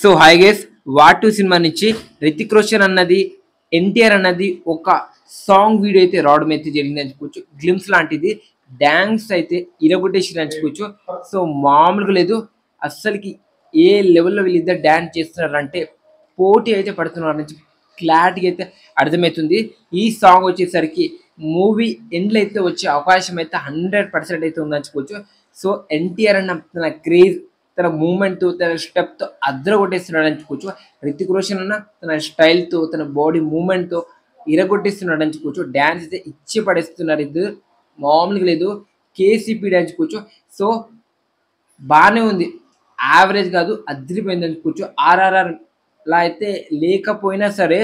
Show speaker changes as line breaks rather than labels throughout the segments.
So hi guys war two cinema నుంచి రితిక్ రోషన్ అన్నది ఎన్టీఆర్ అన్నది ఒక సాంగ్ వీడియో అయితే రావడం అయితే జరిగింది అని చెప్పుకోవచ్చు. గ్లిమ్స్ లాంటిది డాన్స్ అయితే ఇరగొట్టేసి అని చెప్పుకోవచ్చు. సో మామూలుగా లేదు అస్సలకి. ఏ లెవెల్లో వీళ్ళిద్దరు డాన్స్ చేస్తున్నారంటే పోటీ అయితే పడుతున్నారు నుంచి క్లారిటీగా అయితే అర్థమవుతుంది. ఈ సాంగ్ వచ్చేసరికి మూవీ ఎండ్లో అయితే వచ్చే అవకాశం అయితే 100% అయితే ఉందని చెప్పుకోవచ్చు. సో ఎన్టీఆర్ అన్న తన క్రేజ్, తన మూమెంట్, తన స్టెప్తో అద్దర కొట్టేస్తున్నాడు అని చెప్పుకోవచ్చు. రితిక్ రోషన్ అన్న తన స్టైల్తో, తన బాడీ మూమెంట్తో ఇరగొట్టేస్తున్నాడు అని చెప్పుకోవచ్చు. డ్యాన్స్ అయితే ఇచ్చి పడేస్తున్నారు ఇద్దరు, మామూలుగా లేదు. కేసీపీ డ్యాన్స్ చెప్పుకోవచ్చు. సో బాగానే ఉంది, యావరేజ్ కాదు, అదిరిపోయింది అని చెప్పుకోవచ్చు. ఆర్ఆర్ఆర్ లా అయితే లేకపోయినా సరే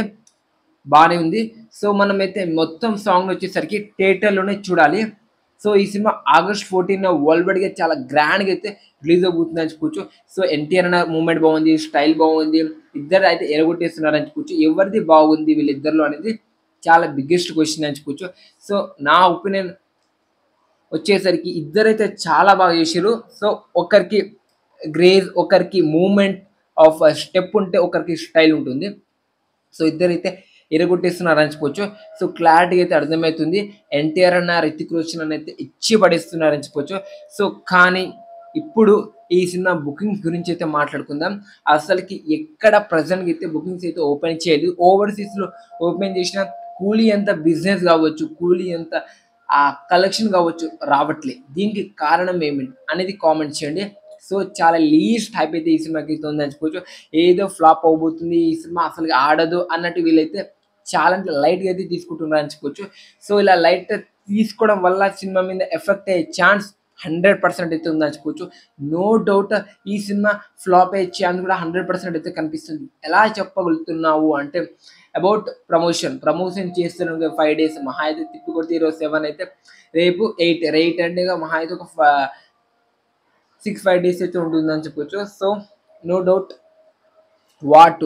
బాగానే ఉంది. సో మనమైతే మొత్తం సాంగ్ వచ్చేసరికి థియేటర్లోనే చూడాలి. సో ఈ సినిమా August 14 వరల్డ్ వైడ్గా చాలా గ్రాండ్గా అయితే రిలీజ్ అవుతుంది అని చెప్పుకోవచ్చు. సో ఎన్టీఆర్ అన్న మూమెంట్ బాగుంది, స్టైల్ బాగుంది, ఇద్దరు అయితే ఎరగొట్టేస్తున్నారు అని చెప్పుకోవచ్చు. ఎవరిది బాగుంది వీళ్ళిద్దరిలో అనేది చాలా బిగ్గెస్ట్ క్వశ్చన్ అని చెప్పుకోవచ్చు. సో నా ఒపీనియన్ వచ్చేసరికి ఇద్దరైతే చాలా బాగా చేశారు. సో ఒకరికి గ్రేజ్, ఒకరికి మూమెంట్ ఆఫ్ స్టెప్ ఉంటే ఒకరికి స్టైల్ ఉంటుంది. సో ఇద్దరైతే ఎరగొట్టేస్తున్నారు అని చెప్పుకోవచ్చు. సో క్లారిటీ అయితే అర్థమవుతుంది. ఎన్టీఆర్ అన్న రితిక్ రోషన్ అని అయితే ఇచ్చి పడేస్తున్నారు అని చెప్పుకోవచ్చు. సో కానీ ఇప్పుడు ఈ సినిమా బుకింగ్స్ గురించి అయితే మాట్లాడుకుందాం. అసలుకి ఎక్కడ ప్రజెంట్గా అయితే బుకింగ్స్ అయితే ఓపెన్ చేయలేదు. ఓవర్సీస్లో ఓపెన్ చేసిన కూలీ ఎంత బిజినెస్ కావచ్చు, కూలీ ఎంత ఆ కలెక్షన్ కావచ్చు రావట్లే. దీనికి కారణం ఏమిటి అనేది కామెంట్ చేయండి. సో చాలా లీస్ట్ హైప్ అయితే ఈ సినిమాకి అయితే ఉందని చెప్పుకోవచ్చు. ఏదో ఫ్లాప్ అవబోతుంది, ఈ సినిమా అసలు ఆడదు అన్నట్టు వీళ్ళైతే చాలా లైట్గా అయితే తీసుకుంటున్నారు అని చెప్పుకోవచ్చు. సో ఇలా లైట్ తీసుకోవడం వల్ల సినిమా మీద ఎఫెక్ట్ అయ్యే ఛాన్స్ 100% అయితే ఉందని చెప్పుకోవచ్చు. నో డౌట్ ఈ సినిమా ఫ్లాప్ అయ్యే ఛాన్స్ కూడా 100% అయితే కనిపిస్తుంది. ఎలా చెప్పగలుగుతున్నావు అంటే అబౌట్ ప్రమోషన్ చేస్తున్న 5 days, మహా అయితే తిప్పి కొడితే ఈరోజు 7 అయితే రేపు 8 అంటే మహా అయితే ఒక 6-5 days అయితే ఉంటుందని చెప్పొచ్చు. సో నో డౌట్ వాట్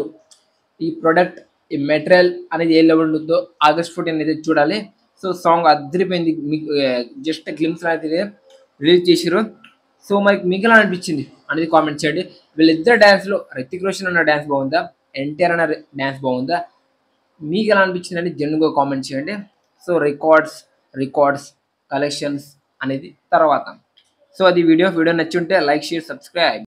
ఈ ప్రొడక్ట్, ఈ మెటీరియల్ అనేది ఏ లెవెల్ ఉంటుందో August 14 అయితే చూడాలి. సో సాంగ్ అదిరిపోయింది. మీకు జస్ట్ గ్లిమ్స్ అయితే రిలీజ్ చేసారు. సో మీకు ఎలా అనిపించింది అనేది కామెంట్ చేయండి. వీళ్ళిద్దరు డ్యాన్స్లో రితిక్ రోషన్ అన్న డ్యాన్స్ బాగుందా, ఎన్టీఆర్ అన్న డ్యాన్స్ బాగుందా, మీకు ఎలా అనిపించింది అని జెన్యున్గా కామెంట్ చేయండి. సో రికార్డ్స్ కలెక్షన్స్ అనేది తర్వాత. సో అది వీడియో నచ్చి ఉంటే లైక్, షేర్, సబ్స్క్రైబ్.